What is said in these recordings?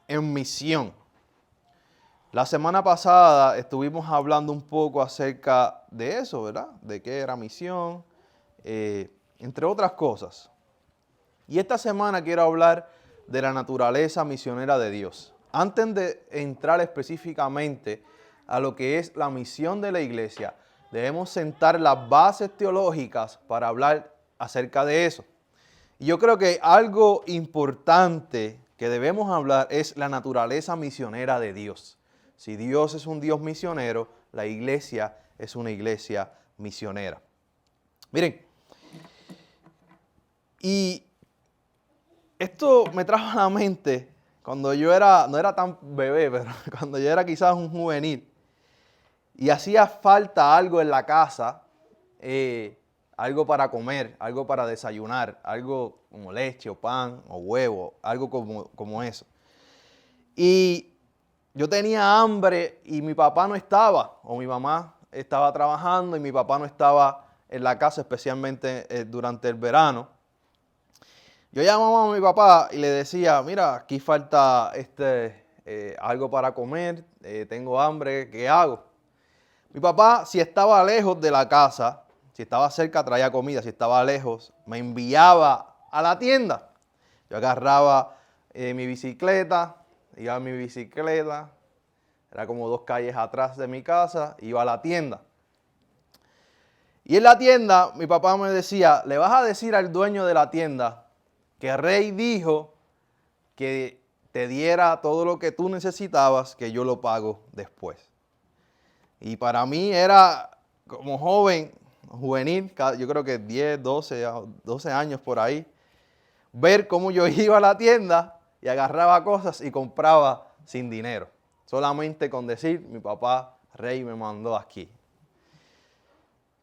en misión. La semana pasada estuvimos hablando un poco acerca de eso, ¿verdad? De qué era misión, entre otras cosas. Y esta semana quiero hablar de la naturaleza misionera de Dios. Antes de entrar específicamente a lo que es la misión de la iglesia, debemos sentar las bases teológicas para hablar acerca de eso. Y yo creo que algo importante que debemos hablar es la naturaleza misionera de Dios. Si Dios es un Dios misionero, la iglesia es una iglesia misionera. Miren, y esto me trajo a la mente cuando yo no era tan bebé, pero cuando yo era quizás un juvenil y hacía falta algo en la casa, algo para comer, algo para desayunar, algo como leche o pan o huevo, algo como eso. Y yo tenía hambre y mi papá no estaba, o mi mamá estaba trabajando y mi papá no estaba en la casa, especialmente durante el verano. Yo llamaba a mi papá y le decía, mira, aquí falta algo para comer, tengo hambre, ¿qué hago? Mi papá, si estaba lejos de la casa, si estaba cerca traía comida, si estaba lejos me enviaba a la tienda. Yo agarraba mi bicicleta, iba a mi bicicleta, era como 2 calles atrás de mi casa, iba a la tienda. Y en la tienda mi papá me decía, le vas a decir al dueño de la tienda que Rey dijo que te diera todo lo que tú necesitabas, que yo lo pago después. Y para mí era como juvenil, yo creo que 10, 12 años por ahí, ver cómo yo iba a la tienda y agarraba cosas y compraba sin dinero. Solamente con decir, mi papá Rey me mandó aquí.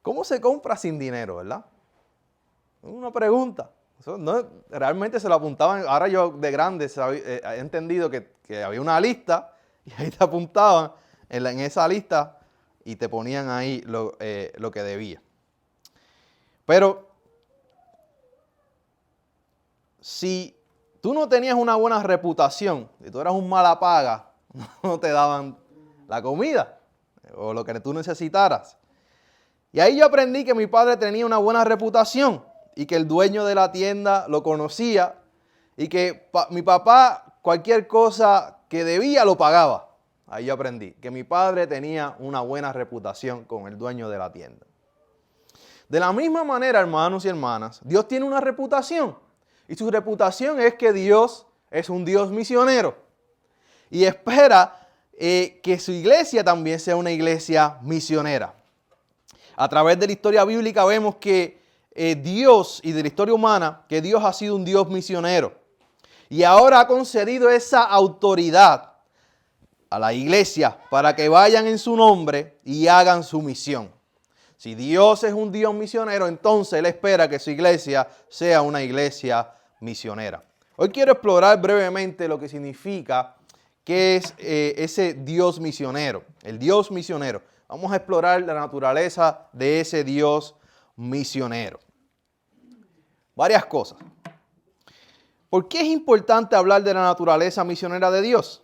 ¿Cómo se compra sin dinero, verdad? Una pregunta. Eso no, realmente se lo apuntaban. Ahora yo de grande he entendido que había una lista y ahí te apuntaban en esa lista y te ponían ahí lo que debía. Pero si tú no tenías una buena reputación, si tú eras un mala paga, no te daban la comida o lo que tú necesitaras. Y ahí yo aprendí que mi padre tenía una buena reputación y que el dueño de la tienda lo conocía y que mi papá cualquier cosa que debía lo pagaba. Ahí yo aprendí que mi padre tenía una buena reputación con el dueño de la tienda. De la misma manera, hermanos y hermanas, Dios tiene una reputación. Y su reputación es que Dios es un Dios misionero. Y espera que su iglesia también sea una iglesia misionera. A través de la historia bíblica vemos que Dios, y de la historia humana, que Dios ha sido un Dios misionero. Y ahora ha concedido esa autoridad a la iglesia para que vayan en su nombre y hagan su misión. Si Dios es un Dios misionero, entonces Él espera que su iglesia sea una iglesia misionera. Hoy quiero explorar brevemente lo que significa qué es ese Dios misionero, el Dios misionero. Vamos a explorar la naturaleza de ese Dios misionero. Varias cosas. ¿Por qué es importante hablar de la naturaleza misionera de Dios?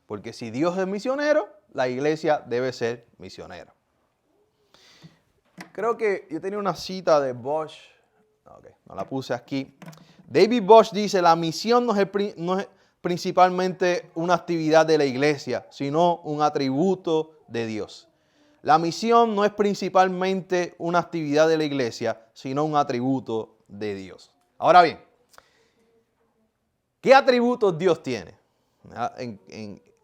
Porque si Dios es misionero, la iglesia debe ser misionera. Creo que yo tenía una cita de Bosch. No la puse aquí. David Bosch dice, la misión no es principalmente una actividad de la iglesia, sino un atributo de Dios. La misión no es principalmente una actividad de la iglesia, sino un atributo de Dios. Ahora bien, ¿qué atributos Dios tiene?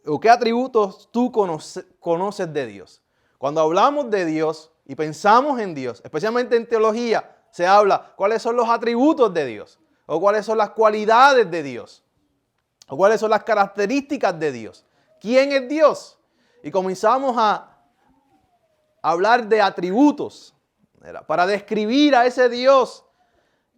¿O qué atributos tú conoces de Dios? Cuando hablamos de Dios y pensamos en Dios, especialmente en teología, se habla cuáles son los atributos de Dios, o cuáles son las cualidades de Dios, o cuáles son las características de Dios. ¿Quién es Dios? Y comenzamos a hablar de atributos para describir a ese Dios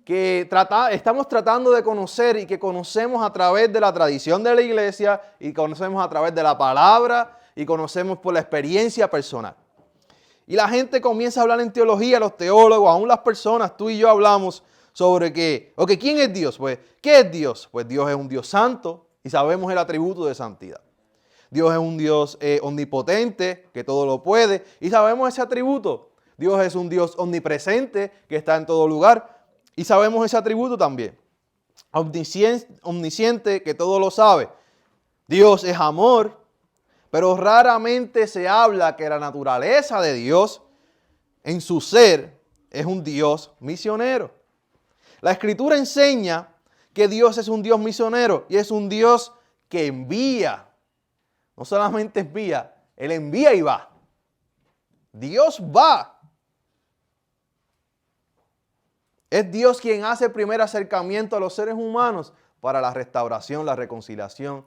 que estamos tratando de conocer y que conocemos a través de la tradición de la iglesia y conocemos a través de la palabra y conocemos por la experiencia personal. Y la gente comienza a hablar en teología, los teólogos, aún las personas, tú y yo hablamos sobre ¿quién es Dios? Pues, ¿qué es Dios? Pues Dios es un Dios santo. Y y sabemos el atributo de santidad. Dios es un Dios omnipotente, que todo lo puede, y sabemos ese atributo. Dios es un Dios omnipresente, que está en todo lugar, y sabemos ese atributo también. Omnisciente, que todo lo sabe. Dios es amor, pero raramente se habla que la naturaleza de Dios en su ser es un Dios misionero. La Escritura enseña que Dios es un Dios misionero y es un Dios que envía. No solamente envía, Él envía y va. Dios va. Es Dios quien hace el primer acercamiento a los seres humanos para la restauración, la reconciliación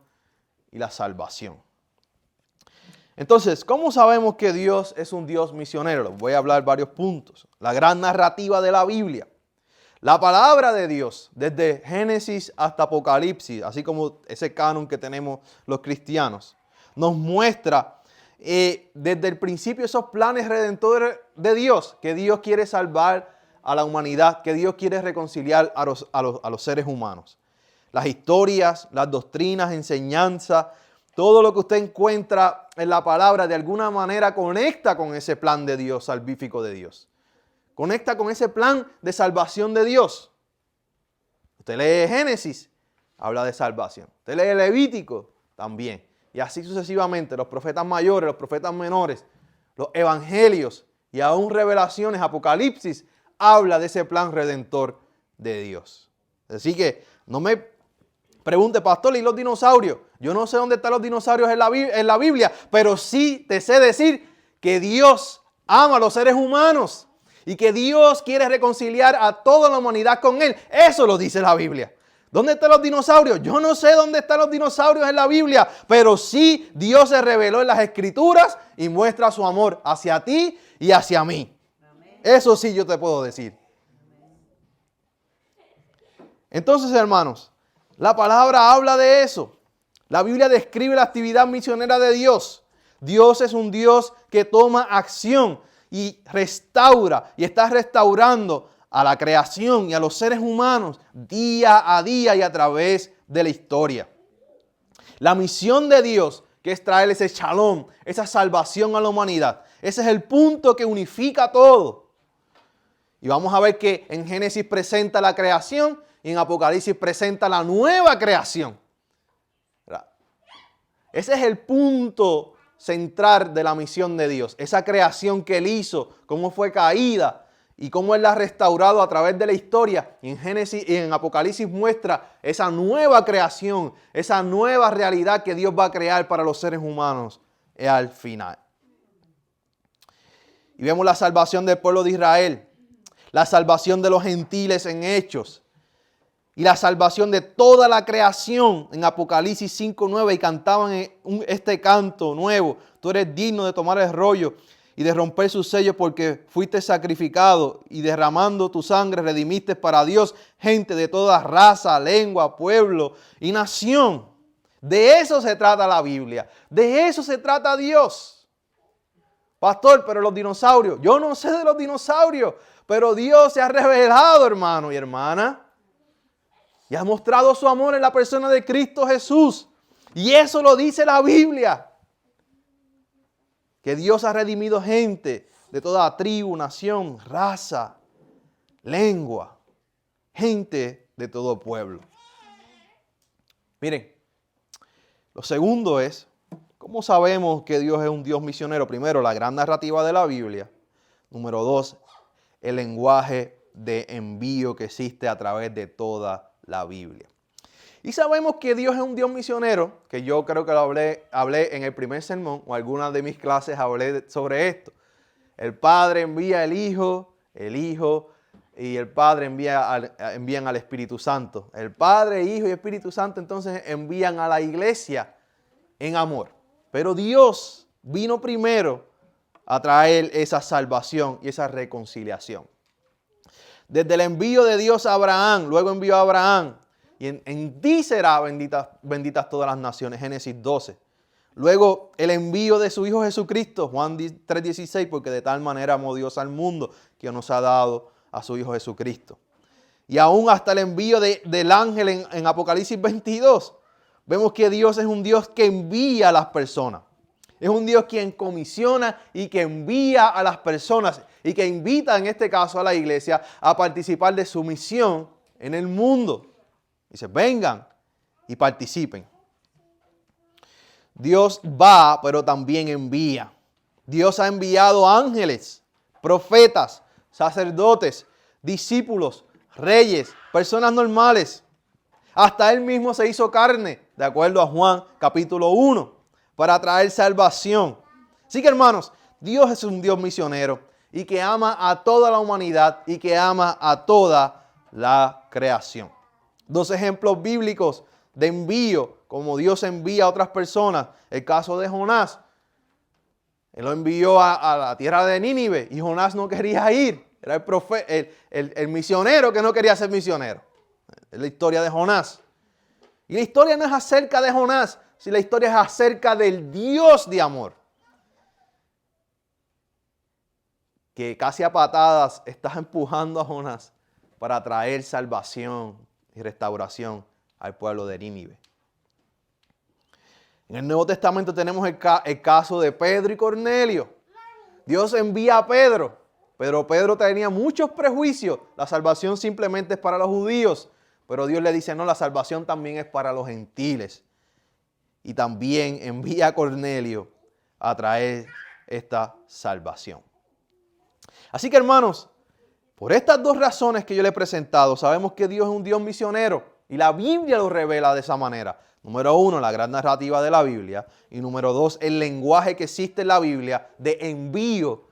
y la salvación. Entonces, ¿cómo sabemos que Dios es un Dios misionero? Les voy a hablar varios puntos. La gran narrativa de la Biblia. La palabra de Dios, desde Génesis hasta Apocalipsis, así como ese canon que tenemos los cristianos, nos muestra desde el principio esos planes redentores de Dios, que Dios quiere salvar a la humanidad, que Dios quiere reconciliar a los seres humanos. Las historias, las doctrinas, enseñanzas, todo lo que usted encuentra en la palabra de alguna manera conecta con ese plan de Dios, salvífico de Dios. Conecta con ese plan de salvación de Dios. Usted lee Génesis, habla de salvación. Usted lee Levítico, también. Y así sucesivamente, los profetas mayores, los profetas menores, los evangelios y aún revelaciones, Apocalipsis, habla de ese plan redentor de Dios. Así que no me pregunte, pastor, ¿y los dinosaurios? Yo no sé dónde están los dinosaurios en la Biblia, pero sí te sé decir que Dios ama a los seres humanos y que Dios quiere reconciliar a toda la humanidad con Él. Eso lo dice la Biblia. ¿Dónde están los dinosaurios? Yo no sé dónde están los dinosaurios en la Biblia, pero sí Dios se reveló en las Escrituras y muestra su amor hacia ti y hacia mí. Amén. Eso sí yo te puedo decir. Entonces, hermanos, la palabra habla de eso. La Biblia describe la actividad misionera de Dios. Dios es un Dios que toma acción y restaura y está restaurando a la creación y a los seres humanos día a día y a través de la historia. La misión de Dios, que es traer ese shalom, esa salvación a la humanidad. Ese es el punto que unifica todo. Y vamos a ver que en Génesis presenta la creación y en Apocalipsis presenta la nueva creación. Ese es el punto central de la misión de Dios. Esa creación que Él hizo, cómo fue caída y cómo Él la ha restaurado a través de la historia. Y en Génesis y en Apocalipsis muestra esa nueva creación, esa nueva realidad que Dios va a crear para los seres humanos al final. Y vemos la salvación del pueblo de Israel, la salvación de los gentiles en Hechos, y la salvación de toda la creación en Apocalipsis 5:9, y cantaban este canto nuevo: tú eres digno de tomar el rollo y de romper sus sellos, porque fuiste sacrificado y derramando tu sangre redimiste para Dios gente de toda raza, lengua, pueblo y nación. De eso se trata la Biblia, de eso se trata Dios. Pastor, pero los dinosaurios, yo no sé de los dinosaurios, pero Dios se ha revelado, hermano y hermana. Y ha mostrado su amor en la persona de Cristo Jesús. Y eso lo dice la Biblia. Que Dios ha redimido gente de toda tribu, nación, raza, lengua. Gente de todo pueblo. Miren, lo segundo es, ¿cómo sabemos que Dios es un Dios misionero? Primero, la gran narrativa de la Biblia. Número 2, el lenguaje de envío que existe a través de toda la Biblia. Y sabemos que Dios es un Dios misionero, que yo creo que lo hablé en el primer sermón, o algunas de mis clases hablé sobre esto. El Padre envía al Hijo y el Padre envían al Espíritu Santo. El Padre, Hijo y Espíritu Santo entonces envían a la iglesia en amor. Pero Dios vino primero a traer esa salvación y esa reconciliación. Desde el envío de Dios a Abraham, luego envió a Abraham, y en ti serán benditas todas las naciones, Génesis 12. Luego el envío de su Hijo Jesucristo, Juan 3:16, porque de tal manera amó Dios al mundo que nos ha dado a su Hijo Jesucristo. Y aún hasta el envío del ángel en Apocalipsis 22, vemos que Dios es un Dios que envía a las personas. Es un Dios quien comisiona y que envía a las personas y que invita en este caso a la iglesia a participar de su misión en el mundo. Dice, vengan y participen. Dios va, pero también envía. Dios ha enviado ángeles, profetas, sacerdotes, discípulos, reyes, personas normales. Hasta Él mismo se hizo carne, de acuerdo a Juan capítulo 1, para traer salvación. Así que hermanos, Dios es un Dios misionero y que ama a toda la humanidad y que ama a toda la creación. Dos ejemplos bíblicos de envío, como Dios envía a otras personas. El caso de Jonás. Él lo envió a la tierra de Nínive y Jonás no quería ir. Era el misionero que no quería ser misionero. Es la historia de Jonás. Y la historia no es acerca de Jonás, sino la historia es acerca del Dios de amor. Que casi a patadas está empujando a Jonás para traer salvación y restauración al pueblo de Nínive. En el Nuevo Testamento tenemos el caso de Pedro y Cornelio. Dios envía a Pedro, pero Pedro tenía muchos prejuicios. La salvación simplemente es para los judíos, pero Dios le dice, no, la salvación también es para los gentiles. Y también envía a Cornelio a traer esta salvación. Así que hermanos, por estas dos razones que yo le he presentado, sabemos que Dios es un Dios misionero y la Biblia lo revela de esa manera. Número 1, la gran narrativa de la Biblia. Y número 2, el lenguaje que existe en la Biblia de envío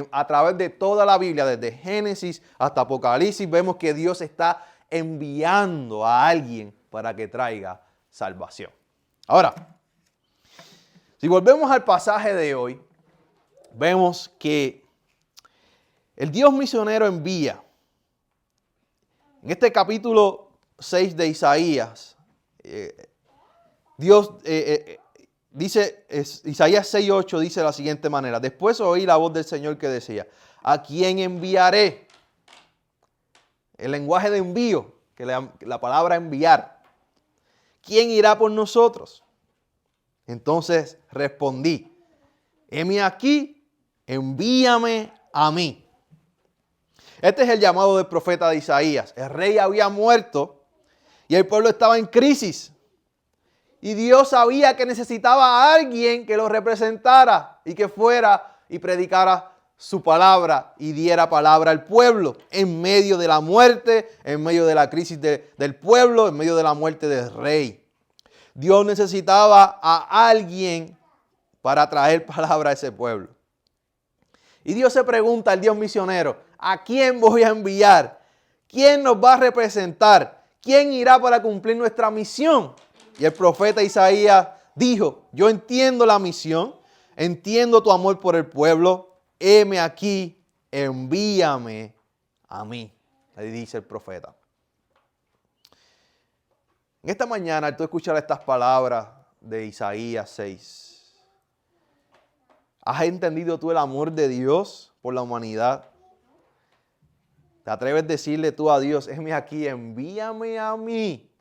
a través de toda la Biblia, desde Génesis hasta Apocalipsis, vemos que Dios está enviando a alguien para que traiga salvación. Ahora, si volvemos al pasaje de hoy, vemos que el Dios misionero envía. En este capítulo 6 de Isaías, Dios dice, Isaías 6:8 dice de la siguiente manera: después oí la voz del Señor que decía, ¿a quién enviaré? El lenguaje de envío, que la palabra enviar. ¿Quién irá por nosotros? Entonces respondí, heme aquí, envíame a mí. Este es el llamado del profeta de Isaías. El rey había muerto y el pueblo estaba en crisis. Y Dios sabía que necesitaba a alguien que lo representara y que fuera y predicara su palabra y diera palabra al pueblo en medio de la muerte, en medio de la crisis del pueblo, en medio de la muerte del rey. Dios necesitaba a alguien para traer palabra a ese pueblo. Y Dios se pregunta al Dios misionero, ¿a quién voy a enviar? ¿Quién nos va a representar? ¿Quién irá para cumplir nuestra misión? Y el profeta Isaías dijo, yo entiendo la misión, entiendo tu amor por el pueblo, heme aquí, envíame a mí, le dice el profeta. En esta mañana, al tú escuchar estas palabras de Isaías 6, ¿has entendido tú el amor de Dios por la humanidad? ¿Te atreves a decirle tú a Dios, heme aquí, envíame a mí?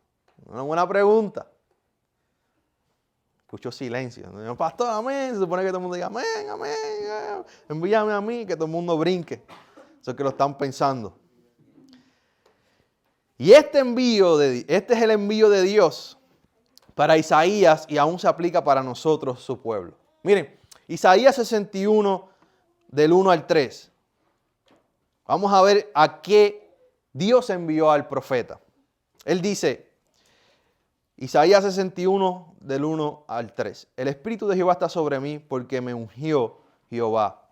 Una buena pregunta. Escucho silencio. Pastor, amén. Se supone que todo el mundo diga, amén, amén. Envíame a mí, que todo el mundo brinque. Eso es que lo están pensando. Y este es el envío de Dios para Isaías y aún se aplica para nosotros, su pueblo. Miren, Isaías 61, del 1 al 3. Vamos a ver a qué Dios envió al profeta. Él dice, Isaías 61, del 1 al 3. El Espíritu de Jehová está sobre mí porque me ungió Jehová.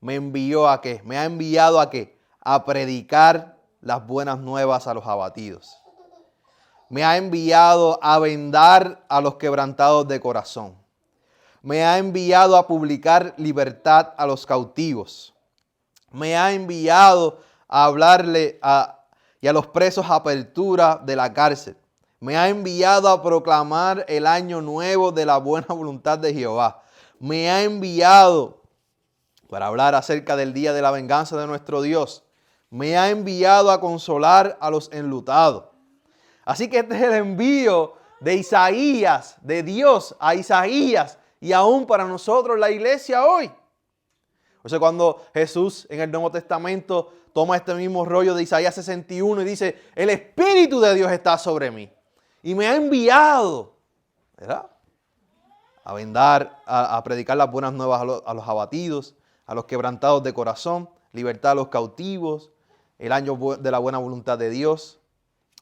¿Me envió a qué? ¿Me ha enviado a qué? A predicar las buenas nuevas a los abatidos. Me ha enviado a vendar a los quebrantados de corazón. Me ha enviado a publicar libertad a los cautivos. Me ha enviado a hablarle y a los presos apertura de la cárcel. Me ha enviado a proclamar el año nuevo de la buena voluntad de Jehová. Me ha enviado para hablar acerca del día de la venganza de nuestro Dios. Me ha enviado a consolar a los enlutados. Así que este es el envío de Isaías, de Dios a Isaías y aún para nosotros la iglesia hoy. O sea, cuando Jesús en el Nuevo Testamento toma este mismo rollo de Isaías 61 y dice, el Espíritu de Dios está sobre mí y me ha enviado, ¿verdad?, a predicar las buenas nuevas a los abatidos, a los quebrantados de corazón, libertad a los cautivos, el año de la buena voluntad de Dios,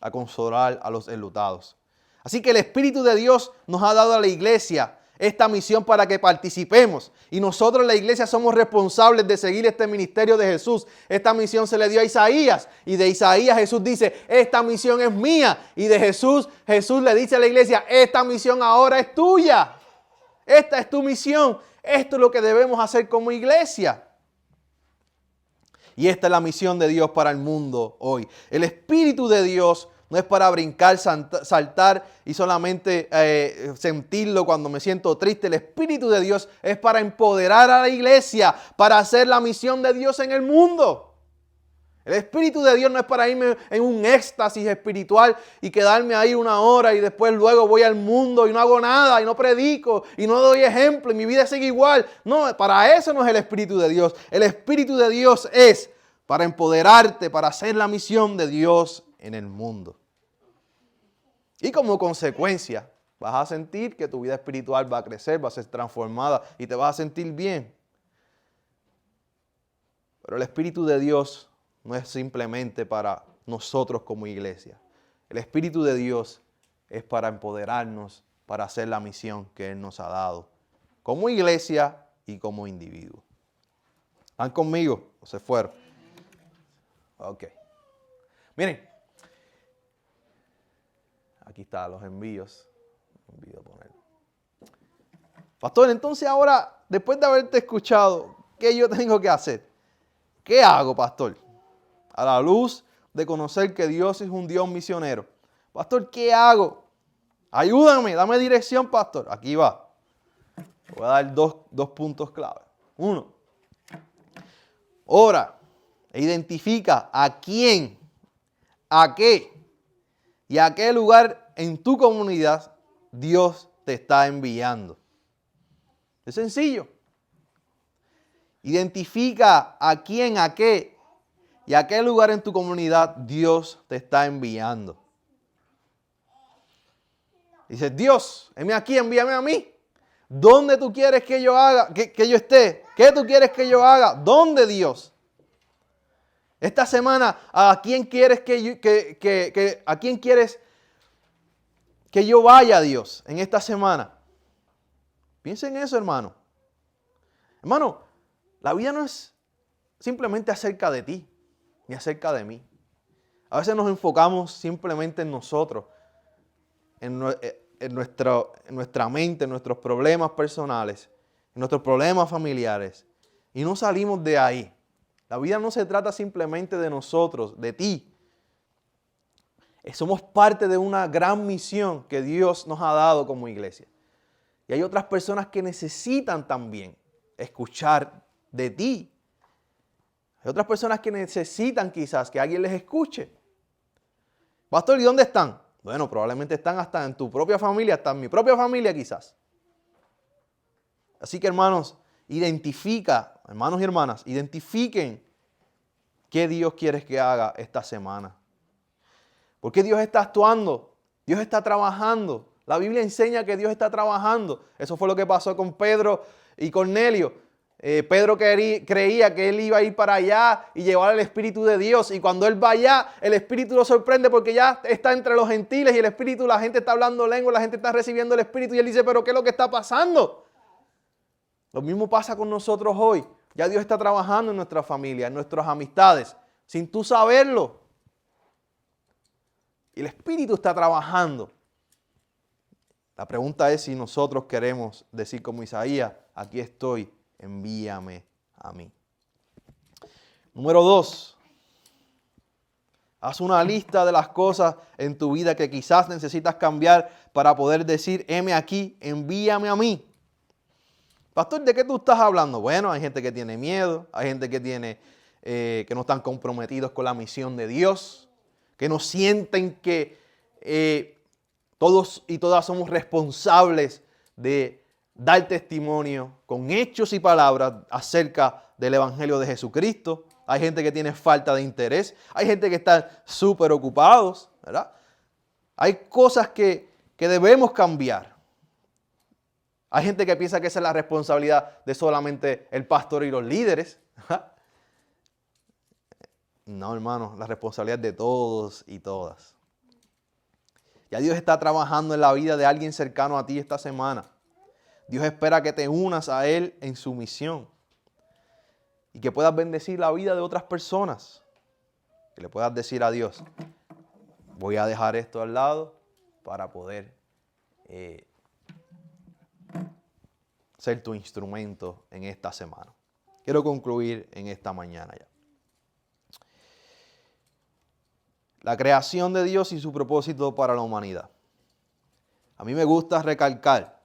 a consolar a los enlutados. Así que el Espíritu de Dios nos ha dado a la iglesia esta misión para que participemos. Y nosotros en la iglesia somos responsables de seguir este ministerio de Jesús. Esta misión se le dio a Isaías. Y de Isaías Jesús dice, esta misión es mía. Y de Jesús le dice a la iglesia, esta misión ahora es tuya. Esta es tu misión. Esto es lo que debemos hacer como iglesia. Y esta es la misión de Dios para el mundo hoy. El Espíritu de Dios no es para brincar, saltar y solamente sentirlo cuando me siento triste. El Espíritu de Dios es para empoderar a la iglesia, para hacer la misión de Dios en el mundo. El Espíritu de Dios no es para irme en un éxtasis espiritual y quedarme ahí una hora y después luego voy al mundo y no hago nada y no predico y no doy ejemplo y mi vida sigue igual. No, para eso no es el Espíritu de Dios. El Espíritu de Dios es para empoderarte, para hacer la misión de Dios en el mundo. Y como consecuencia, vas a sentir que tu vida espiritual va a crecer, va a ser transformada y te vas a sentir bien. Pero el Espíritu de Dios no es simplemente para nosotros como iglesia. El Espíritu de Dios es para empoderarnos, para hacer la misión que Él nos ha dado, como iglesia y como individuo. ¿Están conmigo o se fueron? Ok. Miren. Aquí están los envíos. Pastor, entonces ahora, después de haberte escuchado, ¿qué yo tengo que hacer? ¿Qué hago, pastor? A la luz de conocer que Dios es un Dios misionero. Pastor, ¿qué hago? Ayúdame, dame dirección, pastor. Aquí va. Voy a dar dos puntos clave. 1. Ora e identifica a quién, a qué y a qué lugar en tu comunidad Dios te está enviando. Es sencillo. Identifica a quién, a qué y a qué lugar en tu comunidad Dios te está enviando. Dices, Dios, heme aquí, envíame a mí. ¿Dónde tú quieres que yo haga, que yo esté? ¿Qué tú quieres que yo haga? ¿Dónde, Dios? Esta semana, ¿a quién quieres a quién quieres que yo vaya, Dios, en esta semana? Piensa en eso, hermano. Hermano, la vida no es simplemente acerca de ti, ni acerca de mí. A veces nos enfocamos simplemente en nosotros, en nuestra mente, en nuestros problemas personales, en nuestros problemas familiares, y no salimos de ahí. La vida no se trata simplemente de nosotros, de ti. Somos parte de una gran misión que Dios nos ha dado como iglesia. Y hay otras personas que necesitan también escuchar de ti. Hay otras personas que necesitan quizás que alguien les escuche. Pastor, ¿y dónde están? Bueno, probablemente están hasta en tu propia familia, hasta en mi propia familia quizás. Así que hermanos y hermanas, identifiquen qué Dios quiere que haga esta semana. Porque Dios está actuando, Dios está trabajando. La Biblia enseña que Dios está trabajando. Eso fue lo que pasó con Pedro y Cornelio. Pedro creía que él iba a ir para allá y llevar el Espíritu de Dios. Y cuando él va allá, el Espíritu lo sorprende porque ya está entre los gentiles y el Espíritu, la gente está hablando lengua, la gente está recibiendo el Espíritu. Y él dice, ¿pero qué es lo que está pasando? Lo mismo pasa con nosotros hoy. Ya Dios está trabajando en nuestra familia, en nuestras amistades, sin tú saberlo. Y el Espíritu está trabajando. La pregunta es si nosotros queremos decir como Isaías, aquí estoy, envíame a mí. Número 2. Haz una lista de las cosas en tu vida que quizás necesitas cambiar para poder decir, heme aquí, envíame a mí. Pastor, ¿de qué tú estás hablando? Bueno, hay gente que tiene miedo, hay gente que no están comprometidos con la misión de Dios, que no sienten que Todos y todas somos responsables de dar testimonio con hechos y palabras acerca del Evangelio de Jesucristo. Hay gente que tiene falta de interés. Hay gente que está súper ocupados, ¿verdad? Hay cosas que debemos cambiar. Hay gente que piensa que esa es la responsabilidad de solamente el pastor y los líderes. No, hermano, la responsabilidad es de todos y todas. Ya Dios está trabajando en la vida de alguien cercano a ti esta semana. Dios espera que te unas a Él en su misión y que puedas bendecir la vida de otras personas. Que le puedas decir a Dios, voy a dejar esto al lado para poder ser tu instrumento en esta semana. Quiero concluir en esta mañana ya. La creación de Dios y su propósito para la humanidad. A mí me gusta recalcar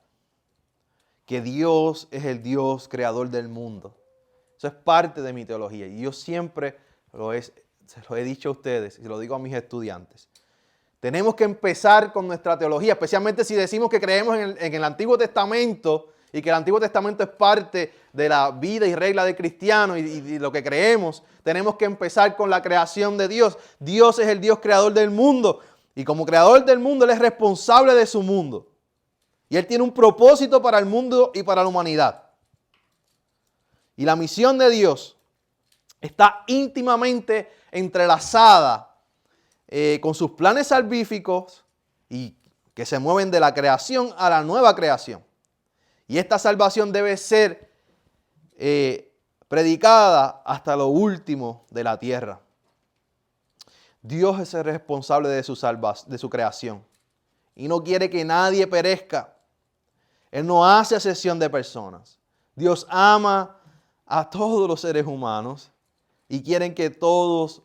que Dios es el Dios creador del mundo. Eso es parte de mi teología y yo siempre se lo he dicho a ustedes y se lo digo a mis estudiantes. Tenemos que empezar con nuestra teología, especialmente si decimos que creemos en el Antiguo Testamento y que el Antiguo Testamento es parte de la vida y regla de cristiano y lo que creemos. Tenemos que empezar con la creación de Dios. Dios es el Dios creador del mundo y como creador del mundo Él es responsable de su mundo. Y Él tiene un propósito para el mundo y para la humanidad. Y la misión de Dios está íntimamente entrelazada con sus planes salvíficos y que se mueven de la creación a la nueva creación. Y esta salvación debe ser predicada hasta lo último de la tierra. Dios es el responsable de su creación y no quiere que nadie perezca. Él no hace acepción de personas. Dios ama a todos los seres humanos y quieren que todos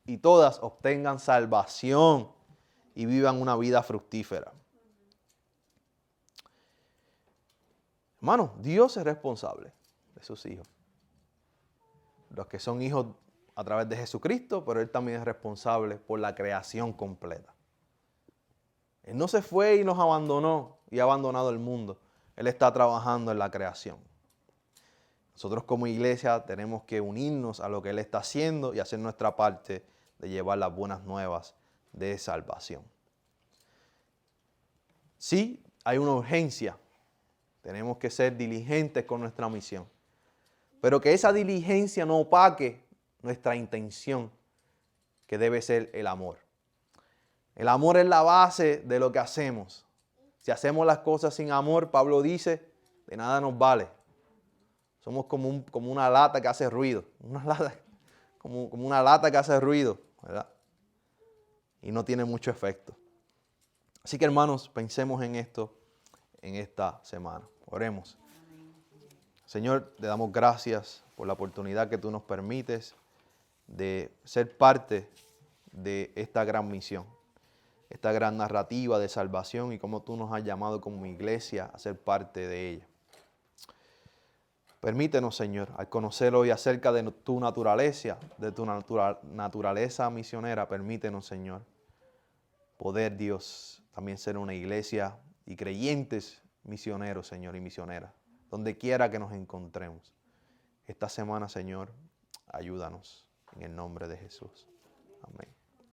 y todas obtengan salvación y vivan una vida fructífera. Hermano, Dios es responsable de sus hijos. Los que son hijos a través de Jesucristo, pero Él también es responsable por la creación completa. Él no se fue y nos abandonó y ha abandonado el mundo. Él está trabajando en la creación. Nosotros como iglesia tenemos que unirnos a lo que Él está haciendo y hacer nuestra parte de llevar las buenas nuevas de salvación. Sí, hay una urgencia. Tenemos que ser diligentes con nuestra misión. Pero que esa diligencia no opaque nuestra intención, que debe ser el amor. El amor es la base de lo que hacemos. Si hacemos las cosas sin amor, Pablo dice, de nada nos vale. Somos como una lata que hace ruido. Como una lata que hace ruido, ¿verdad? Y no tiene mucho efecto. Así que hermanos, pensemos en esto en esta semana. Oremos. Señor, te damos gracias por la oportunidad que tú nos permites de ser parte de esta gran misión, esta gran narrativa de salvación y cómo tú nos has llamado como iglesia a ser parte de ella. Permítenos, Señor, al conocer hoy acerca de tu naturaleza, naturaleza misionera, permítenos, Señor, poder, Dios, también ser una iglesia y creyentes misioneros, Señor, y misioneras, donde quiera que nos encontremos. Esta semana, Señor, ayúdanos en el nombre de Jesús. Amén.